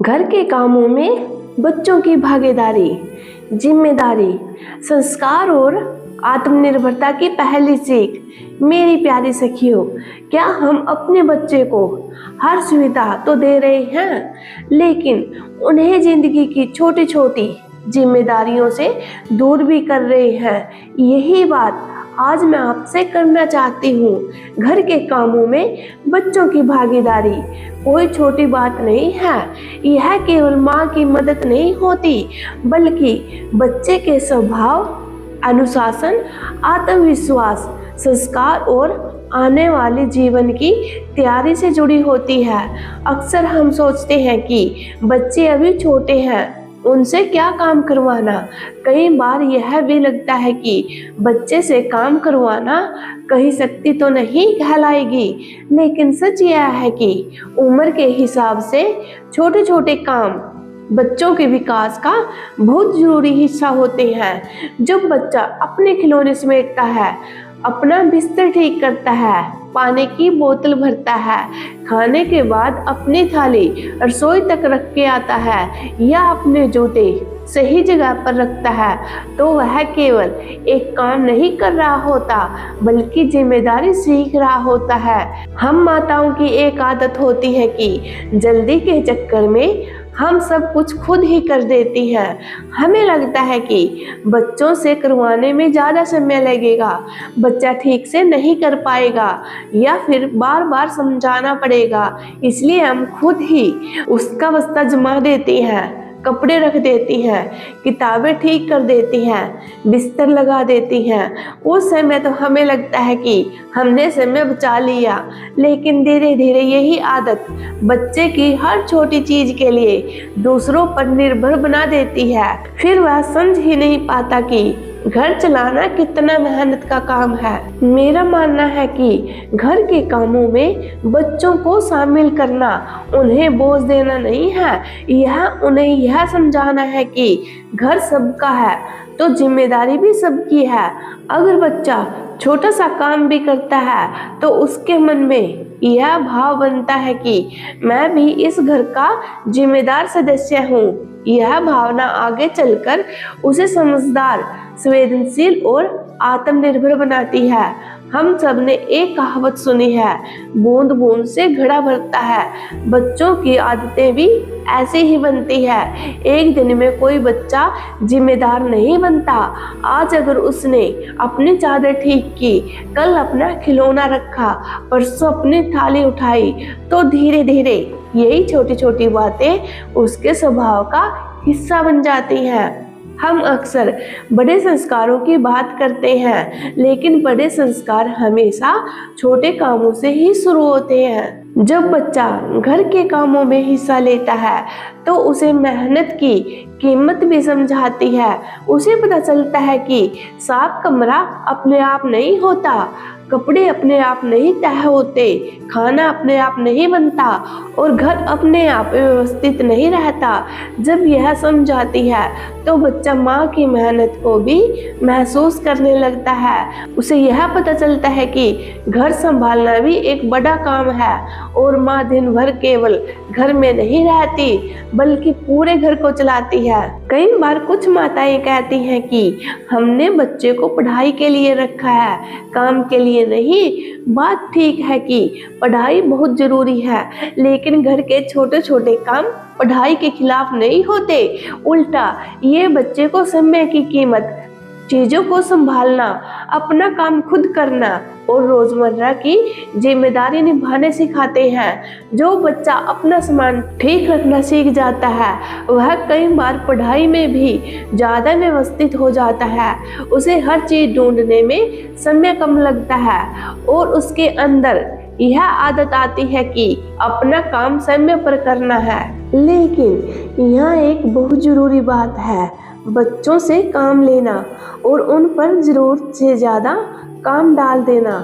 घर के कामों में बच्चों की भागीदारी, जिम्मेदारी, संस्कार और आत्मनिर्भरता की पहली सीख। मेरी प्यारी सखियों, क्या हम अपने बच्चे को हर सुविधा तो दे रहे हैं, लेकिन उन्हें जिंदगी की छोटी छोटी जिम्मेदारियों से दूर भी कर रहे हैं? यही बात आज मैं आपसे करना चाहती हूँ। घर के कामों में बच्चों की भागीदारी कोई छोटी बात नहीं है। यह केवल माँ की मदद नहीं होती, बल्कि बच्चे के स्वभाव, अनुशासन, आत्मविश्वास, संस्कार और आने वाले जीवन की तैयारी से जुड़ी होती है। अक्सर हम सोचते हैं कि बच्चे अभी छोटे हैं, उनसे क्या काम करवाना। कई बार यह भी लगता है कि बच्चे से काम करवाना कहीं शक्ति तो नहीं कहलाएगी, लेकिन सच यह है कि उम्र के हिसाब से छोटे छोटे काम बच्चों के विकास का बहुत जरूरी हिस्सा होते हैं। जब बच्चा अपने खिलौने समेटता है, अपना बिस्तर ठीक करता है, पानी की बोतल भरता है, खाने के बाद अपनी थाली रसोई तक रख के आता है या अपने जूते सही जगह पर रखता है, तो वह केवल एक काम नहीं कर रहा होता, बल्कि जिम्मेदारी सीख रहा होता है। हम माताओं की एक आदत होती है कि जल्दी के चक्कर में हम सब कुछ खुद ही कर देती हैं। हमें लगता है कि बच्चों से करवाने में ज़्यादा समय लगेगा, बच्चा ठीक से नहीं कर पाएगा या फिर बार बार समझाना पड़ेगा, इसलिए हम खुद ही उसका बस्ता जमा देती हैं, कपड़े रख देती हैं, किताबें ठीक कर देती हैं, बिस्तर लगा देती हैं। उस समय तो हमें लगता है कि हमने समय बचा लिया, लेकिन धीरे धीरे यही आदत बच्चे की हर छोटी चीज के लिए दूसरों पर निर्भर बना देती है। फिर वह समझ ही नहीं पाता कि घर चलाना कितना मेहनत का काम है। मेरा मानना है कि घर के कामों में बच्चों को शामिल करना उन्हें बोझ देना नहीं है, यह उन्हें यह समझाना है कि घर सबका है तो जिम्मेदारी भी सबकी है। अगर बच्चा छोटा सा काम भी करता है तो उसके मन में यह भाव बनता है कि मैं भी इस घर का जिम्मेदार सदस्य हूँ। यह भावना आगे चलकर उसे समझदार, संवेदनशील और आत्मनिर्भर बनाती है। हम सब ने एक कहावत सुनी है, बूंद बूंद से घड़ा भरता है। बच्चों की आदतें भी ऐसे ही बनती है। एक दिन में कोई बच्चा जिम्मेदार नहीं बनता। आज अगर उसने अपनी चादर ठीक की, कल अपना खिलौना रखा, परसों अपनी थाली उठाई, तो धीरे धीरे यही छोटी छोटी बातें उसके स्वभाव का हिस्सा बन जाती हैं। हम अक्सर बड़े संस्कारों की बात करते हैं, लेकिन बड़े संस्कार हमेशा छोटे कामों से ही शुरू होते हैं। जब बच्चा घर के कामों में हिस्सा लेता है तो उसे मेहनत की कीमत भी समझाती है। उसे पता चलता है कि साफ कमरा अपने आप नहीं होता, कपड़े अपने आप नहीं तय होते, खाना अपने आप नहीं बनता और घर अपने आप व्यवस्थित नहीं रहता। जब यह समझ आती है तो बच्चा माँ की मेहनत को भी महसूस करने लगता है। उसे यह पता चलता है कि घर संभालना भी एक बड़ा काम है और माँ दिन भर केवल घर में नहीं रहती, बल्कि पूरे घर को चलाती है। कई बार कुछ माताएं कहती हैं कि हमने बच्चे को पढ़ाई के लिए रखा है, काम के लिए नहीं। बात ठीक है कि पढ़ाई बहुत जरूरी है, लेकिन घर के छोटे छोटे काम पढ़ाई के खिलाफ नहीं होते। उल्टा ये बच्चे को समय की कीमत, चीजों को संभालना, अपना काम खुद करना और रोजमर्रा की जिम्मेदारी निभाने सिखाते हैं। जो बच्चा अपना सामान ठीक रखना सीख जाता है, वह कई बार पढ़ाई में भी ज्यादा व्यवस्थित हो जाता है। उसे हर चीज ढूंढने में समय कम लगता है और उसके अंदर यह आदत आती है कि अपना काम समय पर करना है। लेकिन यहाँ एक बहुत जरूरी बात है, बच्चों से काम लेना और उन पर जरूरत से ज्यादा काम डाल देना,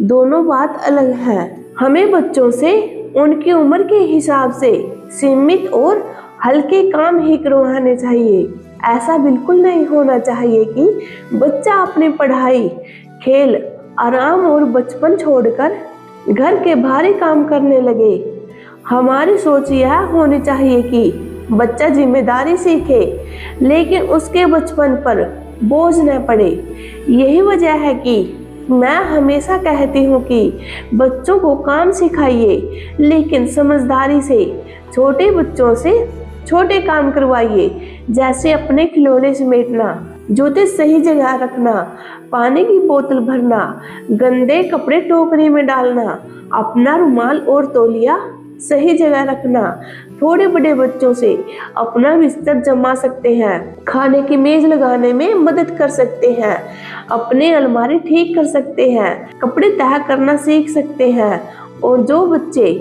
दोनों बात अलग है। हमें बच्चों से उनकी उम्र के हिसाब से सीमित और हल्के काम ही करवाने चाहिए। ऐसा बिल्कुल नहीं होना चाहिए कि बच्चा अपनी पढ़ाई, खेल, आराम और बचपन छोड़कर घर के भारी काम करने लगे। हमारी सोच यह होनी चाहिए कि बच्चा जिम्मेदारी सीखे, लेकिन उसके बचपन पर बोझ न पड़े। यही वजह है कि मैं हमेशा कहती हूँ कि बच्चों को काम सिखाइए, लेकिन समझदारी से। छोटे बच्चों से छोटे काम करवाइए, जैसे अपने खिलौने समेटना, जूते सही जगह रखना, पानी की बोतल भरना, गंदे कपड़े टोकरी में डालना, अपना रुमाल और तौलिया सही जगह रखना। थोड़े बड़े बच्चों से अपना बिस्तर जमा सकते हैं, खाने की मेज लगाने में मदद कर सकते हैं, अपने अलमारी ठीक कर सकते हैं, कपड़े तह करना सीख सकते हैं। और जो बच्चे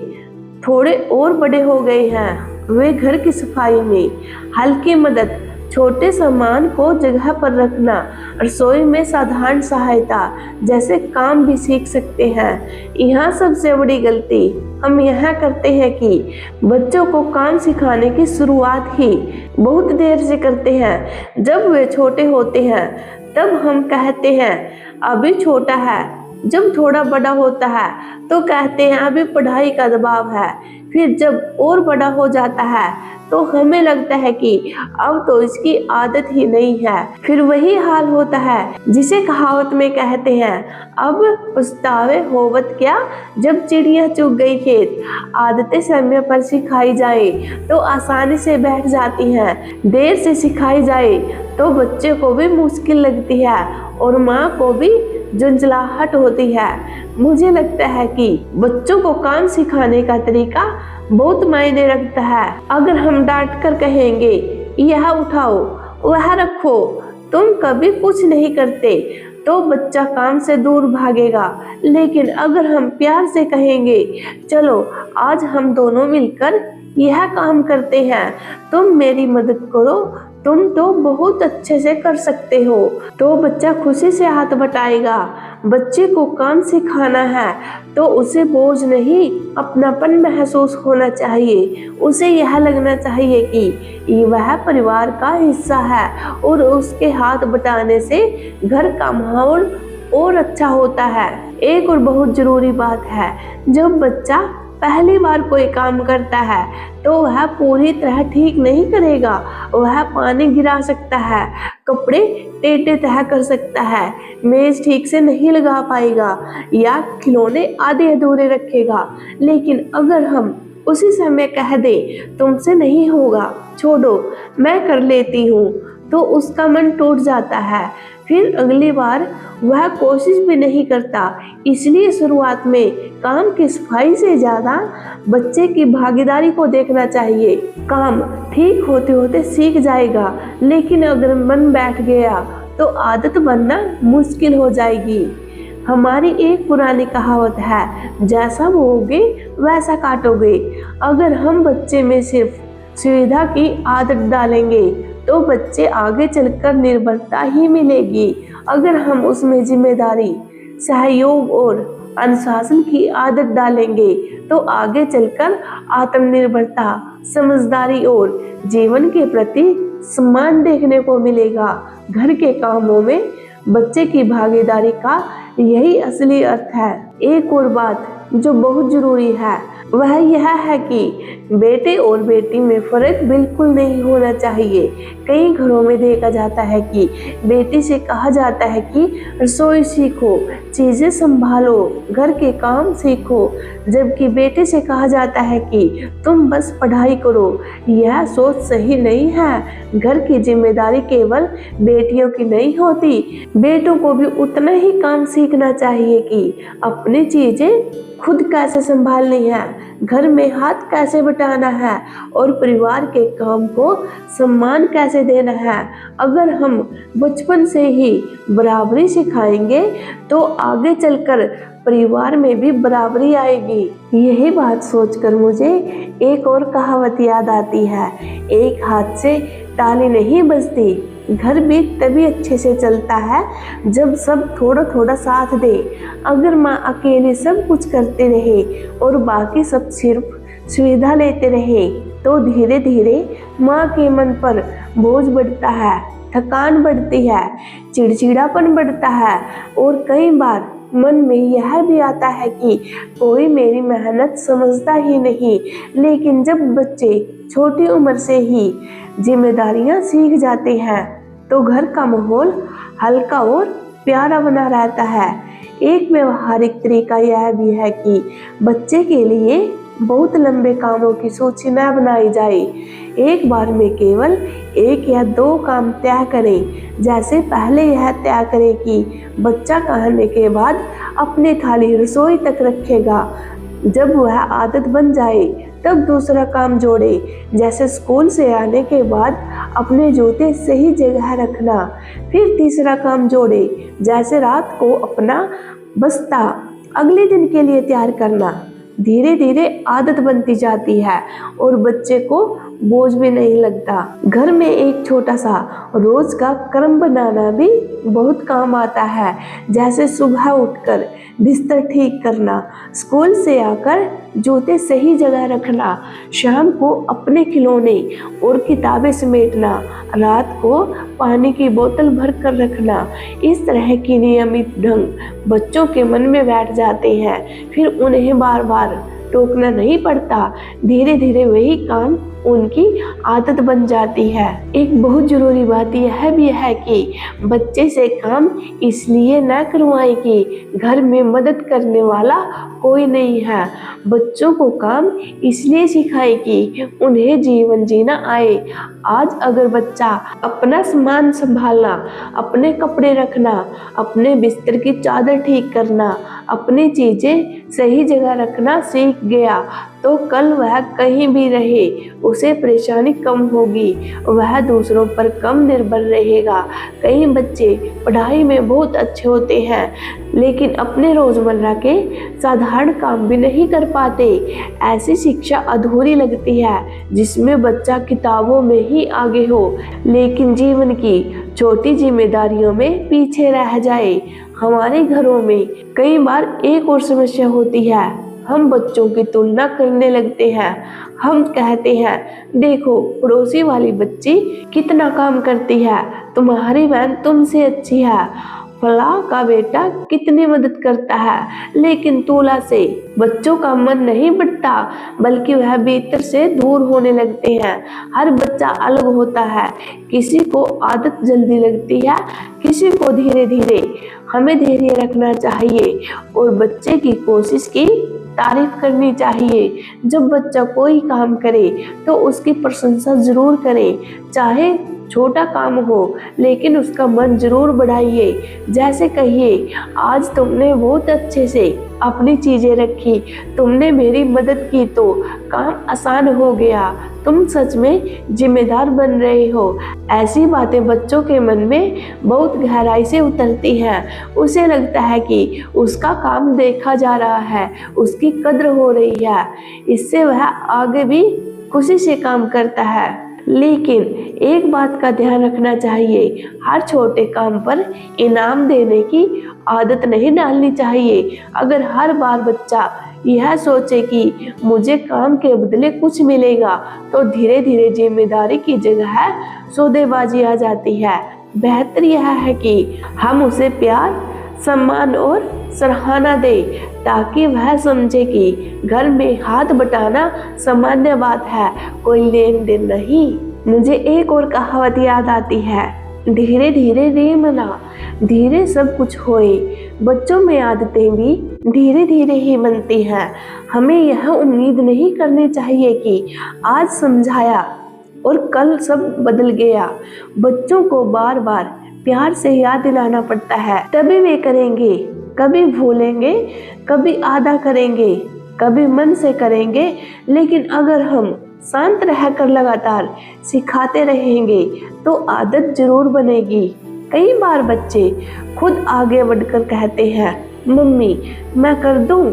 थोड़े और बड़े हो गए हैं, वे घर की सफाई में हल्की मदद, छोटे सामान को जगह पर रखना, रसोई में साधारण सहायता जैसे काम भी सीख सकते हैं। यहाँ सबसे बड़ी गलती हम यह करते हैं कि बच्चों को काम सिखाने की शुरुआत ही बहुत देर से करते हैं। जब वे छोटे होते हैं तब हम कहते हैं अभी छोटा है, जब थोड़ा बड़ा होता है तो कहते हैं अभी पढ़ाई का दबाव है, फिर जब और बड़ा हो जाता है तो हमें लगता है कि अब तो इसकी आदत ही नहीं है। फिर वही हाल होता है जिसे कहावत में कहते हैं अब पछतावे होवत क्या, जब चिड़िया चुग गई खेत। आदतें समय पर सिखाई जाए तो आसानी से बैठ जाती हैं, देर से सिखाई जाए तो बच्चे को भी मुश्किल लगती है और माँ को भी झुंझलाहट होती है। मुझे लगता है कि बच्चों को काम सिखाने का तरीका बहुत मायने रखता है। अगर हम डांट कर कहेंगे यह उठाओ, वह रखो, तुम कभी कुछ नहीं करते, तो बच्चा काम से दूर भागेगा। लेकिन अगर हम प्यार से कहेंगे चलो आज हम दोनों मिलकर यह काम करते हैं, तुम मेरी मदद करो, तुम तो बहुत अच्छे से कर सकते हो, तो बच्चा खुशी से हाथ बटाएगा। बच्चे को काम सिखाना है तो उसे बोझ नहीं, अपनापन महसूस होना चाहिए। उसे यह लगना चाहिए कि वह परिवार का हिस्सा है और उसके हाथ बटाने से घर का माहौल और अच्छा होता है। एक और बहुत जरूरी बात है, जब बच्चा पहली बार कोई काम करता है तो वह पूरी तरह ठीक नहीं करेगा। वह पानी गिरा सकता है, कपड़े टेढ़े तह कर सकता है, मेज ठीक से नहीं लगा पाएगा या खिलौने आधे अधूरे रखेगा। लेकिन अगर हम उसी समय कह दें तुमसे नहीं होगा, छोड़ो मैं कर लेती हूँ, तो उसका मन टूट जाता है। फिर अगली बार वह कोशिश भी नहीं करता। इसलिए शुरुआत में काम की सफाई से ज्यादा बच्चे की भागीदारी को देखना चाहिए। काम ठीक होते होते सीख जाएगा, लेकिन अगर मन बैठ गया तो आदत बनना मुश्किल हो जाएगी। हमारी एक पुरानी कहावत है, जैसा बोओगे वैसा काटोगे। अगर हम बच्चे में सिर्फ सुविधा की आदत डालेंगे तो बच्चे आगे चलकर निर्भरता ही मिलेगी। अगर हम उसमें जिम्मेदारी, सहयोग और अनुशासन की आदत डालेंगे तो आगे चलकर आत्मनिर्भरता, समझदारी और जीवन के प्रति सम्मान देखने को मिलेगा। घर के कामों में बच्चे की भागीदारी का यही असली अर्थ है। एक और बात जो बहुत जरूरी है वह यह है कि बेटे और बेटी में फर्क बिल्कुल नहीं होना चाहिए। कई घरों में देखा जाता है कि बेटी से कहा जाता है कि रसोई सीखो, चीजें संभालो, घर के काम सीखो, जबकि बेटे से कहा जाता है कि तुम बस पढ़ाई करो। यह सोच सही नहीं है। घर की जिम्मेदारी केवल बेटियों की नहीं होती, बेटों को भी उतना ही काम सीखना चाहिए कि अपनी चीजें खुद कैसे संभालनी है, घर में हाथ कैसे बटाना है और परिवार के काम को सम्मान कैसे देना है। अगर हम बचपन से ही बराबरी सिखाएंगे तो आगे चलकर परिवार में भी बराबरी आएगी। यही बात सोचकर मुझे एक और कहावत याद आती है, एक हाथ से ताली नहीं बजती। घर भी तभी अच्छे से चलता है जब सब थोड़ा थोड़ा साथ दे। अगर माँ अकेले सब कुछ करते रहे और बाकी सब सिर्फ सुविधा लेते रहे तो धीरे धीरे माँ के मन पर बोझ बढ़ता है, थकान बढ़ती है, चिड़चिड़ापन बढ़ता है और कई बार मन में यह भी आता है कि कोई मेरी मेहनत समझता ही नहीं। लेकिन जब बच्चे छोटी उम्र से ही जिम्मेदारियां सीख जाते हैं तो घर का माहौल हल्का और प्यारा बना रहता है। एक व्यवहारिक तरीका यह भी है कि बच्चे के लिए बहुत लंबे कामों की सूची न बनाई जाए। एक बार में केवल 1 या 2 काम तय करें। जैसे पहले यह तय करें कि बच्चा खाने के बाद अपनी थाली रसोई तक रखेगा। जब वह आदत बन जाए तब दूसरा काम जोड़े, जैसे स्कूल से आने के बाद अपने जूते सही जगह रखना। फिर तीसरा काम जोड़े, जैसे रात को अपना बस्ता अगले दिन के लिए तैयार करना। धीरे धीरे आदत बनती जाती है और बच्चे को बोझ भी नहीं लगता। घर में एक छोटा सा रोज का क्रम बनाना भी बहुत काम आता है, जैसे सुबह उठकर बिस्तर ठीक करना, स्कूल से आकर जूते सही जगह रखना, शाम को अपने खिलौने और किताबें समेटना, रात को पानी की बोतल भर कर रखना। इस तरह की नियमित ढंग बच्चों के मन में बैठ जाते हैं। फिर उन्हें बार बार टोकना नहीं पड़ता। धीरे धीरे वही काम उनकी आदत बन जाती है। एक बहुत जरूरी बात यह भी है कि बच्चे से काम इसलिए न करवाएं कि घर में मदद करने वाला कोई नहीं है। बच्चों को काम इसलिए सिखाएं कि उन्हें जीवन जीना आए। आज अगर बच्चा अपना सामान संभालना, अपने कपड़े रखना, अपने बिस्तर की चादर ठीक करना, अपनी चीजें सही जगह रखना सीख गया तो कल वह कहीं भी रहे उसे परेशानी कम होगी, वह दूसरों पर कम निर्भर रहेगा। कई बच्चे पढ़ाई में बहुत अच्छे होते हैं लेकिन अपने रोजमर्रा के साधारण काम भी नहीं कर पाते। ऐसी शिक्षा अधूरी लगती है जिसमें बच्चा किताबों में ही आगे हो लेकिन जीवन की छोटी जिम्मेदारियों में पीछे रह जाए। हमारे घरों में कई बार एक और समस्या होती है, हम बच्चों की तुलना करने लगते हैं। हम कहते हैं, देखो पड़ोसी वाली बच्ची कितना काम करती है, तुम्हारी बहन तुमसे अच्छी है, फलां का बेटा कितनी मदद करता है। लेकिन तुलना से बच्चों का मन नहीं बढ़ता बल्कि वह भीतर से दूर होने लगते हैं। हर बच्चा अलग होता है, किसी को आदत जल्दी लगती है, किसी को धीरे धीरे। हमें धैर्य रखना चाहिए और बच्चे की कोशिश की तारीफ करनी चाहिए। जब बच्चा कोई काम करे तो उसकी प्रशंसा जरूर करें, चाहे छोटा काम हो लेकिन उसका मन जरूर बढ़ाइए। जैसे कहिए, आज तुमने बहुत अच्छे से अपनी चीजें रखी, तुमने मेरी मदद की तो काम आसान हो गया, तुम सच में जिम्मेदार बन रहे हो। ऐसी बातें बच्चों के मन में बहुत गहराई से उतरती हैं। उसे लगता है कि उसका काम देखा जा रहा है, उसकी कद्र हो रही है। इससे वह आगे भी खुशी से काम करता है। लेकिन एक बात का ध्यान रखना चाहिए, हर छोटे काम पर इनाम देने की आदत नहीं डालनी चाहिए। अगर हर बार बच्चा यह सोचे कि मुझे काम के बदले कुछ मिलेगा तो धीरे धीरे जिम्मेदारी की जगह सौदेबाजी आ जाती है। बेहतर यह है कि हम उसे प्यार, सम्मान और सराहना दे ताकि वह समझे कि घर में हाथ बटाना सामान्य बात है, कोई लेन देन नहीं। मुझे एक और कहावत याद आती है, धीरे धीरे रे मना, धीरे सब कुछ होए। बच्चों में आदतें भी धीरे धीरे ही बनती हैं। हमें यह उम्मीद नहीं करनी चाहिए कि आज समझाया और कल सब बदल गया। बच्चों को बार बार प्यार से याद दिलाना पड़ता है, तभी वे करेंगे। कभी भूलेंगे, कभी आधा करेंगे, कभी मन से करेंगे। लेकिन अगर हम शांत रहकर लगातार सिखाते रहेंगे तो आदत जरूर बनेगी। कई बार बच्चे खुद आगे बढ़कर कहते हैं, मम्मी मैं कर दूं।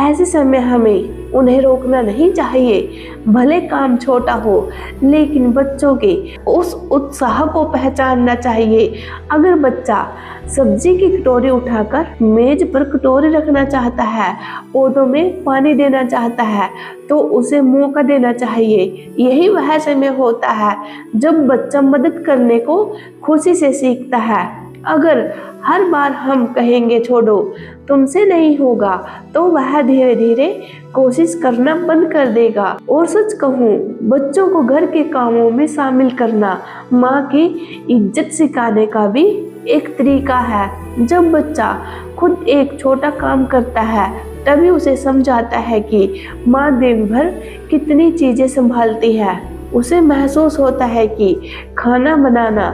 ऐसे समय हमें उन्हें रोकना नहीं चाहिए, भले काम छोटा हो, लेकिन बच्चों के उस उत्साह को पहचानना चाहिए। अगर बच्चा सब्जी की कटोरी उठाकर मेज पर कटोरी रखना चाहता है, पौधों में पानी देना चाहता है, तो उसे मौका देना चाहिए। यही वह समय होता है जब बच्चा मदद करने को खुशी से सीखता है। अगर हर बार हम कहेंगे छोड़ो, तुमसे नहीं होगा, तो वह धीरे धीरे कोशिश करना बंद कर देगा। और सच कहूँ, बच्चों को घर के कामों में शामिल करना माँ की इज्जत सिखाने का भी एक तरीका है। जब बच्चा खुद एक छोटा काम करता है, तभी उसे समझाता है कि माँ दिन भर कितनी चीजें संभालती है। उसे महसूस होता है कि खाना बनाना,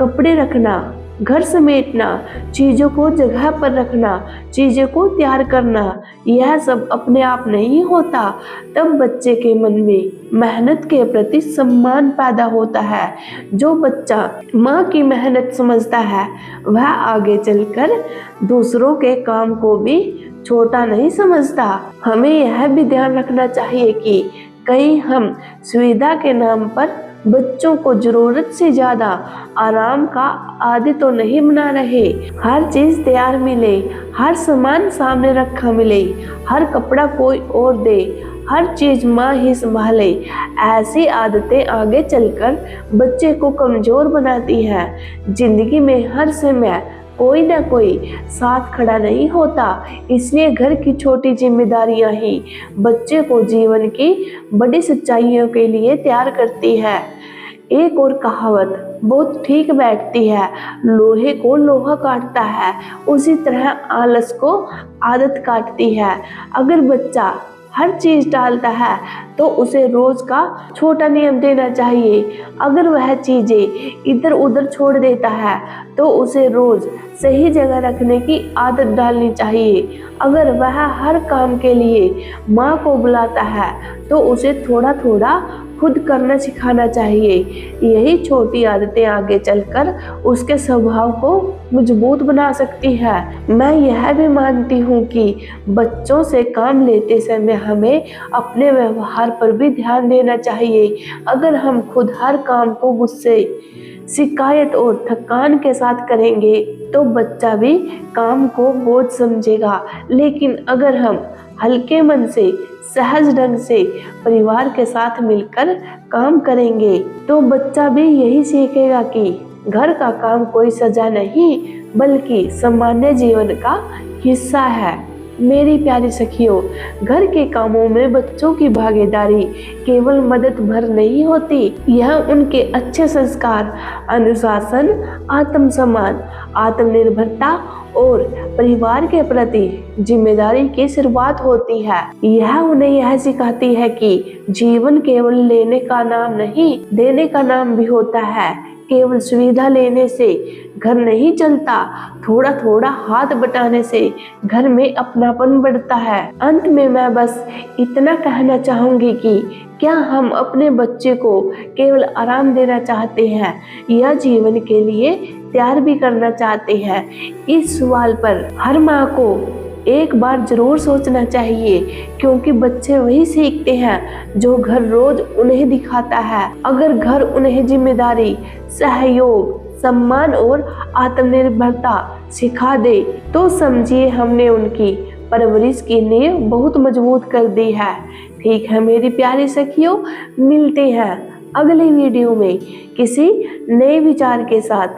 कपड़े रखना, घर समेटना, चीजों को जगह पर रखना, चीजों को तैयार करना, यह सब अपने आप नहीं होता। तब बच्चे के मन में मेहनत के प्रति सम्मान पैदा होता है। जो बच्चा माँ की मेहनत समझता है, वह आगे चलकर दूसरों के काम को भी छोटा नहीं समझता। हमें यह भी ध्यान रखना चाहिए कि कहीं हम सुविधा के नाम पर बच्चों को जरूरत से ज्यादा आराम का आदी तो नहीं बना रहे। हर चीज तैयार मिले, हर सामान सामने रखा मिले, हर कपड़ा कोई और दे, हर चीज माँ ही संभाले। ऐसी आदतें आगे चलकर बच्चे को कमजोर बनाती हैं। जिंदगी में हर समय कोई ना कोई साथ खड़ा नहीं होता, इसलिए घर की छोटी जिम्मेदारियां ही बच्चे को जीवन की बड़ी सच्चाइयों के लिए तैयार करती है। एक और कहावत बहुत ठीक बैठती है, लोहे को लोहा काटता है, उसी तरह आलस को आदत काटती है। अगर बच्चा हर चीज टालता है, तो उसे रोज का छोटा नियम देना चाहिए। अगर वह चीजें इधर उधर छोड़ देता है, तो उसे रोज सही जगह रखने की आदत डालनी चाहिए। अगर वह हर काम के लिए माँ को बुलाता है, तो उसे थोड़ा थोड़ा खुद करना सिखाना चाहिए। यही छोटी आदतें आगे चलकर उसके स्वभाव को मजबूत बना सकती है। मैं यह भी मानती हूँ कि बच्चों से काम लेते समय हमें अपने व्यवहार पर भी ध्यान देना चाहिए। अगर हम खुद हर काम को गुस्से, शिकायत और थकान के साथ करेंगे, तो बच्चा भी काम को बोझ समझेगा। लेकिन अगर हम हल्के मन से, सहज ढंग से परिवार के साथ मिलकर काम करेंगे, तो बच्चा भी यही सीखेगा कि घर का काम कोई सजा नहीं, बल्कि सामान्य जीवन का हिस्सा है। मेरी प्यारी सखियों, घर के कामों में बच्चों की भागीदारी केवल मदद भर नहीं होती, यह उनके अच्छे संस्कार, अनुशासन, आत्मसम्मान, आत्मनिर्भरता और परिवार के प्रति जिम्मेदारी की शुरुआत होती है। यह उन्हें यह सिखाती है कि जीवन केवल लेने का नाम नहीं, देने का नाम भी होता है। केवल सुविधा लेने से घर नहीं चलता, थोड़ा थोड़ा हाथ बटाने से घर में अपनापन बढ़ता है। अंत में मैं बस इतना कहना चाहूंगी कि क्या हम अपने बच्चे को केवल आराम देना चाहते हैं, या जीवन के लिए तैयार भी करना चाहते हैं? इस सवाल पर हर माँ को एक बार जरूर सोचना चाहिए, क्योंकि बच्चे वही सीखते हैं जो घर रोज उन्हें दिखाता है। अगर घर उन्हें जिम्मेदारी, सहयोग, सम्मान और आत्मनिर्भरता सिखा दे, तो समझिए हमने उनकी परवरिश की नींव बहुत मजबूत कर दी है। ठीक है मेरी प्यारी सखियों, मिलते हैं अगले वीडियो में किसी नए विचार के साथ।